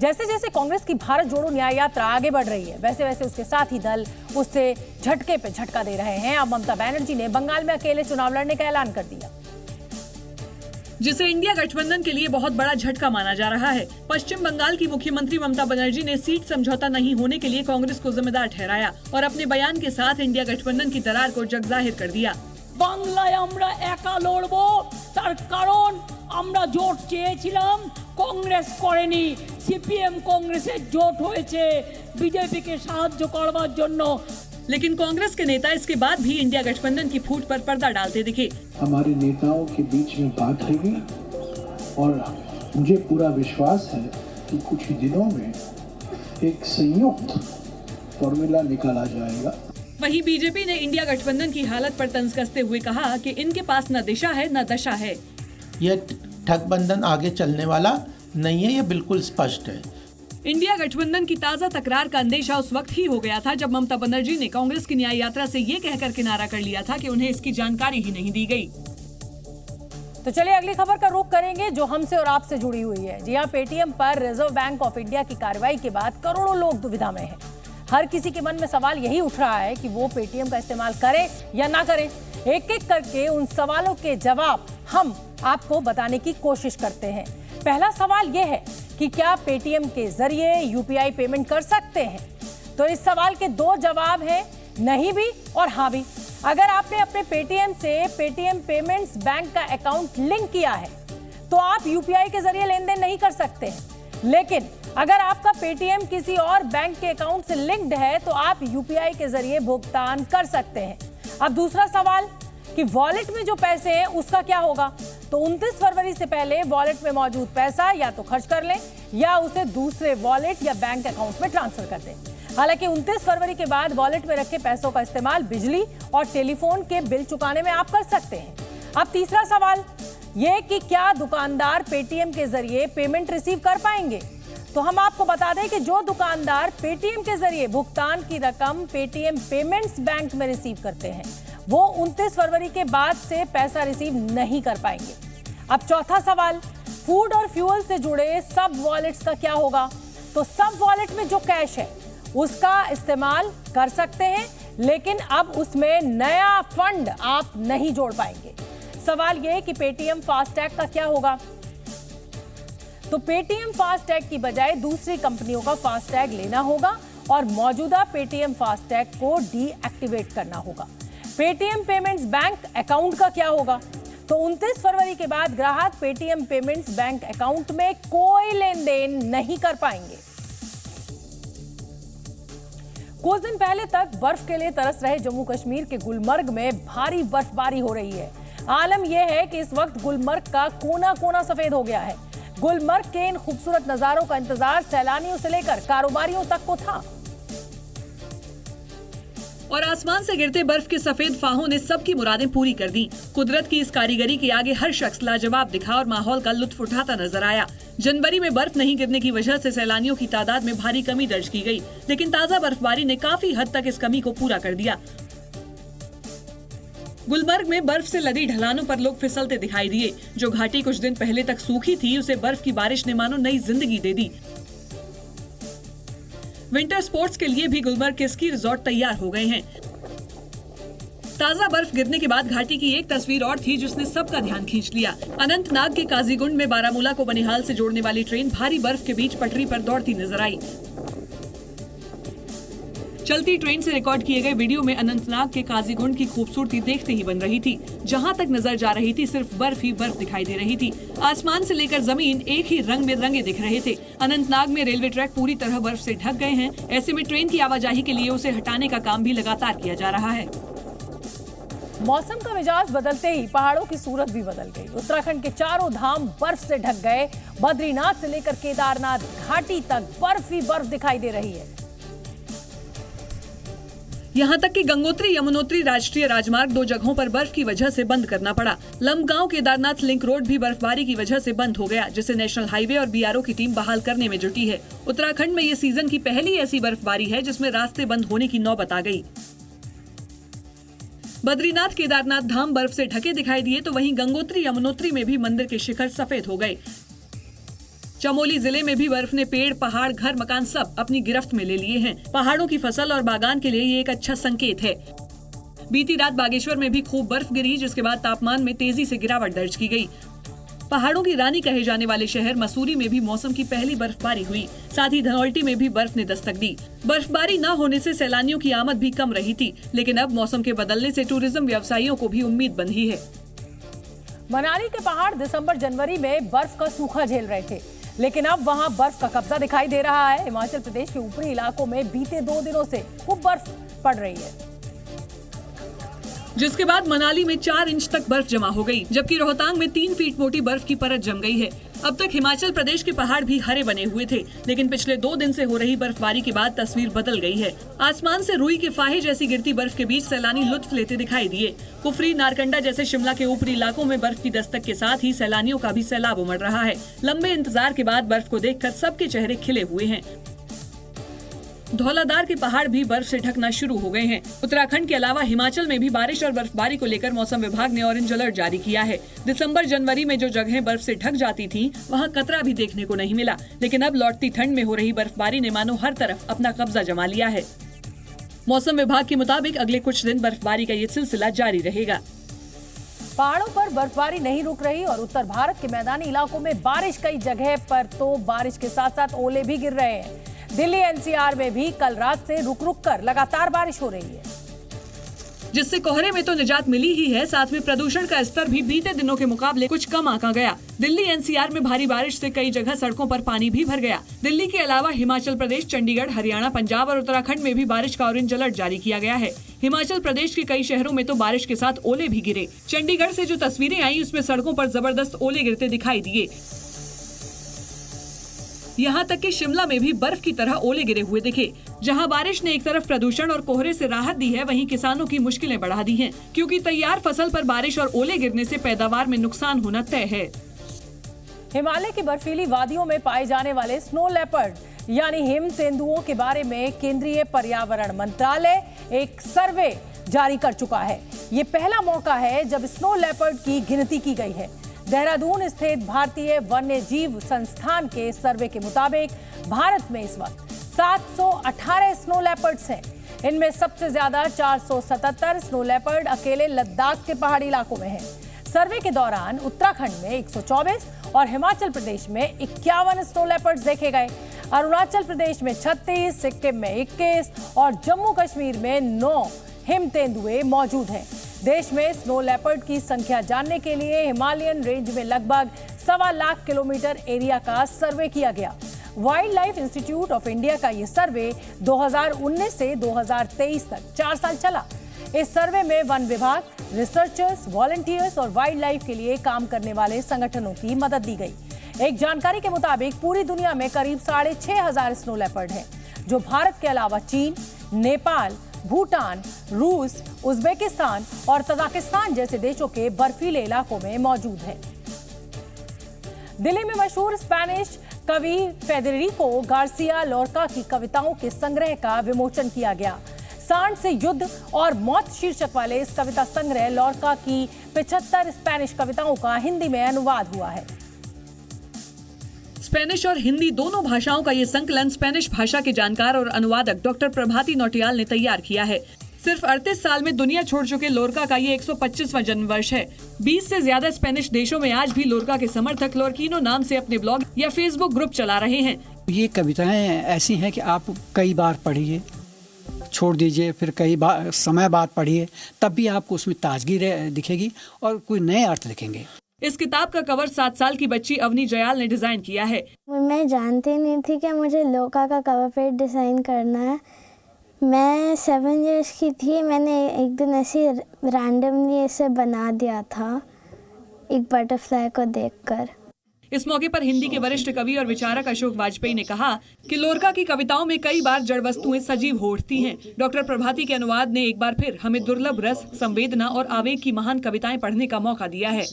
जैसे जैसे कांग्रेस की भारत जोड़ो न्याय यात्रा आगे बढ़ रही है, वैसे वैसे उसके साथी दल उससे झटके पे झटका दे रहे हैं। अब ममता बनर्जी ने बंगाल में अकेले चुनाव लड़ने का ऐलान कर दिया, जिसे इंडिया गठबंधन के लिए बहुत बड़ा झटका माना जा रहा है। पश्चिम बंगाल की मुख्यमंत्री ममता बनर्जी ने सीट समझौता नहीं होने के लिए कांग्रेस को जिम्मेदार ठहराया और अपने बयान के साथ इंडिया गठबंधन की दरार को जगजाहिर कर दिया। বাংলায় আমরা একা লড়বো, তার কারণ আমরা জোট চেয়েছিলাম, কংগ্রেস করেনি। সিপিএম কংগ্রেসের জোট হয়েছে বিজেপিকে সাহায্য করবার জন্য। लेकिन कांग्रेस के नेता इसके बाद भी इंडिया गठबंधन की फूट पर पर्दा डालते दिखे। हमारे नेताओं के बीच में बात होगी और मुझे पूरा विश्वास है कि कुछ ही दिनों में एक संयुक्त फॉर्मूला निकाला जाएगा। वहीं बीजेपी ने इंडिया गठबंधन की हालत पर तंज कसते हुए कहा कि इनके पास न दिशा है न दशा है। यह ठगबंधन आगे चलने वाला नहीं है, यह बिल्कुल स्पष्ट है। इंडिया गठबंधन की ताजा तकरार का अंदेशा उस वक्त ही हो गया था जब ममता बनर्जी ने कांग्रेस की न्याय यात्रा से ये कहकर किनारा कर लिया था कि उन्हें इसकी जानकारी ही नहीं दी गई। तो चलिए अगली खबर का रुख करेंगे जो हमसे और आपसे जुड़ी हुई है। जी हां, पेटीएम पर रिजर्व बैंक ऑफ इंडिया की कार्रवाई के बाद करोड़ों लोग दुविधा में हैं। हर किसी के मन में सवाल यही उठ रहा है कि वो पेटीएम का इस्तेमाल करे या ना करे। एक एक करके उन सवालों के जवाब हम आपको बताने की कोशिश करते हैं। पहला सवाल यह है कि क्या पेटीएम के जरिए यूपीआई पेमेंट कर सकते हैं? तो इस सवाल के दो जवाब हैं, नहीं भी और हाँ भी। अगर आपने अपने पेटीएम से पेटीएम पेमेंट्स बैंक का अकाउंट लिंक किया है तो आप यूपीआई के जरिए लेन देन नहीं कर सकते हैं। लेकिन अगर आपका पेटीएम किसी और बैंक के अकाउंट से लिंक्ड है तो आप यूपीआई के जरिए भुगतान कर सकते हैं। अब दूसरा सवाल कि वॉलेट में जो पैसे हैं उसका क्या होगा? तो 29 फरवरी से पहले वॉलेट में मौजूद पैसा या तो खर्च कर लें या उसे दूसरे वॉलेट या बैंक अकाउंट में ट्रांसफर कर दें। हालांकि 29 फरवरी के बाद वॉलेट में रखे पैसों का इस्तेमाल बिजली और टेलीफोन के बिल चुकाने में आप कर सकते हैं। अब तीसरा सवाल यह कि क्या दुकानदार पेटीएम के जरिए पेमेंट रिसीव कर पाएंगे? तो हम आपको बता दें कि जो दुकानदार पेटीएम के जरिए भुगतान की रकम पेटीएम पेमेंट्स बैंक में रिसीव करते हैं वो 29 फरवरी के बाद से पैसा रिसीव नहीं कर पाएंगे। अब चौथा सवाल, फूड और फ्यूल से जुड़े सब वॉलेट्स का क्या होगा? तो सब वॉलेट में जो कैश है उसका इस्तेमाल कर सकते हैं, लेकिन अब उसमें नया फंड आप नहीं जोड़ पाएंगे। सवाल यह कि पेटीएम फास्टैग का क्या होगा? तो पेटीएम फास्टैग की बजाय दूसरी कंपनियों का फास्टैग लेना होगा और मौजूदा पेटीएम फास्टैग को डीएक्टिवेट करना होगा। पेटीएम पेमेंट्स बैंक अकाउंट का क्या होगा? तो 29 फरवरी के बाद ग्राहक पेटीएम पेमेंट्स बैंक अकाउंट में कोई लेन देन नहीं कर पाएंगे। कुछ दिन पहले तक बर्फ के लिए तरस रहे जम्मू कश्मीर के गुलमर्ग में भारी बर्फबारी हो रही है। आलम यह है कि इस वक्त गुलमर्ग का कोना कोना सफेद हो गया है। गुलमर्ग के इन खूबसूरत नजारों का इंतजार सैलानियों से लेकर कारोबारियों तक को था। और आसमान से गिरते बर्फ के सफेद फाहों ने सबकी मुरादें पूरी कर दी। कुदरत की इस कारीगरी के आगे हर शख्स लाजवाब दिखा और माहौल का लुत्फ उठाता नजर आया। जनवरी में बर्फ नहीं गिरने की वजह से सैलानियों की तादाद में भारी कमी दर्ज की गई, लेकिन ताजा बर्फबारी ने काफी हद तक इस कमी को पूरा कर दिया। गुलमर्ग में बर्फ से लदी ढलानों पर लोग फिसलते दिखाई दिए। जो घाटी कुछ दिन पहले तक सूखी थी उसे बर्फ की बारिश ने मानो नई जिंदगी दे दी। विंटर स्पोर्ट्स के लिए भी गुलमर्ग के स्की रिजॉर्ट तैयार हो गए हैं। ताजा बर्फ गिरने के बाद घाटी की एक तस्वीर और थी जिसने सबका ध्यान खींच लिया। अनंतनाग के काजीगुंड में बारामूला को बनिहाल से जोड़ने वाली ट्रेन भारी बर्फ के बीच पटरी पर दौड़ती नजर आई। चलती ट्रेन से रिकॉर्ड किए गए वीडियो में अनंतनाग के काजीगुंड की खूबसूरती देखते ही बन रही थी। जहां तक नजर जा रही थी सिर्फ बर्फ ही बर्फ दिखाई दे रही थी। आसमान से लेकर जमीन एक ही रंग में रंगे दिख रहे थे। अनंतनाग में रेलवे ट्रैक पूरी तरह बर्फ से ढक गए हैं। ऐसे में ट्रेन की आवाजाही के लिए उसे हटाने का काम भी लगातार किया जा रहा है। मौसम का मिजाज बदलते ही पहाड़ों की सूरत भी बदल गई। उत्तराखंड के चारों धाम बर्फ से ढक गए। बद्रीनाथ से लेकर केदारनाथ घाटी तक बर्फ ही बर्फ दिखाई दे रही है। यहाँ तक कि गंगोत्री यमुनोत्री राष्ट्रीय राजमार्ग 2 जगहों पर बर्फ की वजह से बंद करना पड़ा। लंबगांव केदारनाथ लिंक रोड भी बर्फबारी की वजह से बंद हो गया, जिसे नेशनल हाईवे और बीआरओ की टीम बहाल करने में जुटी है। उत्तराखंड में ये सीजन की पहली ऐसी बर्फबारी है जिसमें रास्ते बंद होने की नौबत आ गई। बद्रीनाथ केदारनाथ धाम बर्फ से ढके दिखाई दिए तो वहीं गंगोत्री यमुनोत्री में भी मंदिर के शिखर सफेद हो गए। चमोली जिले में भी बर्फ ने पेड़, पहाड़, घर, मकान सब अपनी गिरफ्त में ले लिए हैं। पहाड़ों की फसल और बागान के लिए ये एक अच्छा संकेत है। बीती रात बागेश्वर में भी खूब बर्फ गिरी, जिसके बाद तापमान में तेजी से गिरावट दर्ज की गई। पहाड़ों की रानी कहे जाने वाले शहर मसूरी में भी मौसम की पहली बर्फबारी हुई। साथ ही धनौल्टी में भी बर्फ ने दस्तक दी। बर्फबारी न होने से सैलानियों की आमद भी कम रही थी, लेकिन अब मौसम के बदलने से टूरिज्म व्यवसायियों को भी उम्मीद बंधी है। मनाली के पहाड़ दिसंबर जनवरी में बर्फ का सूखा झेल रहे थे, लेकिन अब वहां बर्फ का कब्जा दिखाई दे रहा है। हिमाचल प्रदेश के ऊपरी इलाकों में बीते 2 दिनों से खूब बर्फ पड़ रही है, जिसके बाद मनाली में 4 इंच तक बर्फ जमा हो गई, जबकि रोहतांग में 3 फीट मोटी बर्फ की परत जम गई है। अब तक हिमाचल प्रदेश के पहाड़ भी हरे बने हुए थे, लेकिन पिछले 2 दिन से हो रही बर्फबारी के बाद तस्वीर बदल गई है। आसमान से रुई के फाहे जैसी गिरती बर्फ के बीच सैलानी लुत्फ लेते दिखाई दिए। कुफरी, नारकंडा जैसे शिमला के ऊपरी इलाकों में बर्फ की दस्तक के साथ ही सैलानियों का भी सैलाब उमड़ रहा है। लंबे इंतजार के बाद बर्फ को देखकर सबके चेहरे खिले हुए हैं। धौलाधार के पहाड़ भी बर्फ से ढकना शुरू हो गए हैं। उत्तराखंड के अलावा हिमाचल में भी बारिश और बर्फबारी को लेकर मौसम विभाग ने ऑरेंज अलर्ट जारी किया है। दिसंबर जनवरी में जो जगहें बर्फ से ढक जाती थीं, वहां कतरा भी देखने को नहीं मिला, लेकिन अब लौटती ठंड में हो रही बर्फबारी ने मानो हर तरफ अपना कब्जा जमा लिया है। मौसम विभाग के मुताबिक अगले कुछ दिन बर्फबारी का ये सिलसिला जारी रहेगा। पहाड़ों पर बर्फबारी नहीं रुक रही और उत्तर भारत के मैदानी इलाकों में बारिश, कई जगह पर तो बारिश के साथ साथ ओले भी गिर रहे हैं। दिल्ली एनसीआर में भी कल रात से रुक रुक कर लगातार बारिश हो रही है, जिससे कोहरे में तो निजात मिली ही है, साथ में प्रदूषण का स्तर भी बीते दिनों के मुकाबले कुछ कम आंका गया। दिल्ली एनसीआर में भारी बारिश से कई जगह सड़कों पर पानी भी भर गया। दिल्ली के अलावा हिमाचल प्रदेश, चंडीगढ़, हरियाणा, पंजाब और उत्तराखंड में भी बारिश का ऑरेंज अलर्ट जारी किया गया है। हिमाचल प्रदेश के कई शहरों में तो बारिश के साथ ओले भी गिरे। चंडीगढ़ से जो तस्वीरें आई, उसमें सड़कों पर जबरदस्त ओले गिरते दिखाई दिए। यहाँ तक कि शिमला में भी बर्फ की तरह ओले गिरे हुए दिखे। जहाँ बारिश ने एक तरफ प्रदूषण और कोहरे से राहत दी है, वहीं किसानों की मुश्किलें बढ़ा दी हैं, क्योंकि तैयार फसल पर बारिश और ओले गिरने से पैदावार में नुकसान होना तय है। हिमालय की बर्फीली वादियों में पाए जाने वाले स्नो लेपर्ड यानी हिम तेंदुओं के बारे में केंद्रीय पर्यावरण मंत्रालय एक सर्वे जारी कर चुका है। ये पहला मौका है जब स्नो लेपर्ड की गिनती की गई है। देहरादून स्थित भारतीय वन्य जीव संस्थान के सर्वे के मुताबिक भारत में इस वक्त 718 स्नो लेपर्ड्स हैं। इनमें सबसे ज्यादा 477 स्नो लेपर्ड अकेले लद्दाख के पहाड़ी इलाकों में हैं। सर्वे के दौरान उत्तराखंड में 124 और हिमाचल प्रदेश में 51 स्नो लेपर्ड्स देखे गए। अरुणाचल प्रदेश में 36, सिक्किम में 21 और जम्मू कश्मीर में 9 हिम तेंदुए मौजूद हैं। देश में स्नो लेपर्ड की संख्या जानने के लिए हिमालयन रेंज में लगभग 1.25 लाख किलोमीटर एरिया का सर्वे किया गया। Wild life institute of India का यह सर्वे 2019 से 2023 तक 4 साल चला। इस सर्वे में वन विभाग, रिसर्चर्स, वॉलंटियर्स और वाइल्ड लाइफ के लिए काम करने वाले संगठनों की मदद दी गई। एक जानकारी के मुताबिक पूरी दुनिया में करीब 6,500 स्नो लेपर्ड हैं, जो भारत के अलावा चीन, नेपाल, भूटान, रूस, उज्बेकिस्तान और तजाकिस्तान जैसे देशों के बर्फीले इलाकों में मौजूद है। दिल्ली में मशहूर स्पेनिश कवि फेडेरिको गार्सिया लोरका की कविताओं के संग्रह का विमोचन किया गया। सांड से युद्ध और मौत शीर्षक वाले इस कविता संग्रह लोरका की 75 स्पेनिश कविताओं का हिंदी में अनुवाद हुआ है। स्पेनिश और हिंदी दोनों भाषाओं का ये संकलन स्पेनिश भाषा के जानकार और अनुवादक डॉक्टर प्रभाती नौटियाल ने तैयार किया है। सिर्फ 38 साल में दुनिया छोड़ चुके लोरका का ये 125वां जन्म वर्ष है। 20 से ज्यादा स्पेनिश देशों में आज भी लोरका के समर्थक लोरकिनो नाम से अपने ब्लॉग या फेसबुक ग्रुप चला रहे हैं। ये कविताएं ऐसी हैं कि आप कई बार पढ़िए, छोड़ दीजिए, फिर कई बार समय बाद पढ़िए, तब भी आपको उसमें ताजगी दिखेगी और कोई नए अर्थ दिखेंगे। इस किताब का कवर 7 साल की बच्ची अवनी जयाल ने डिजाइन किया है। मैं जानती नहीं थी कि मुझे लोका का कवर पेज डिजाइन करना है। मैं 7 इयर्स की थी, मैंने एक दिन ऐसे रैंडमली इसे बना दिया था एक बटरफ्लाई को देखकर। इस मौके पर हिंदी के वरिष्ठ कवि और विचारक अशोक वाजपेयी ने कहा कि लोरका की कविताओं में कई बार जड़ वस्तुएं सजीव हो उठती हैं। डॉक्टर प्रभाती के अनुवाद ने एक बार फिर हमें दुर्लभ रस, संवेदना और आवेग की महान कविताएं पढ़ने का मौका दिया है।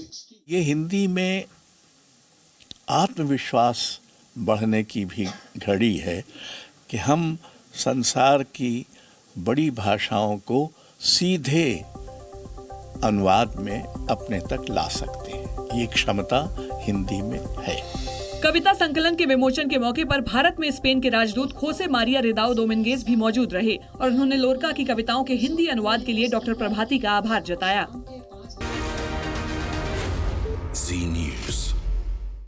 ये हिंदी में आत्मविश्वास बढ़ने की भी घड़ी है कि हम संसार की बड़ी भाषाओं को सीधे अनुवाद में अपने तक ला सकते हैं। ये क्षमता हिंदी में है। कविता संकलन के विमोचन के मौके पर भारत में स्पेन के राजदूत खोसे मारिया रिदाओ दोमिंगेज भी मौजूद रहे और उन्होंने लोरका की कविताओं के हिंदी अनुवाद के लिए डॉक्टर प्रभाती का आभार जताया। Zee News।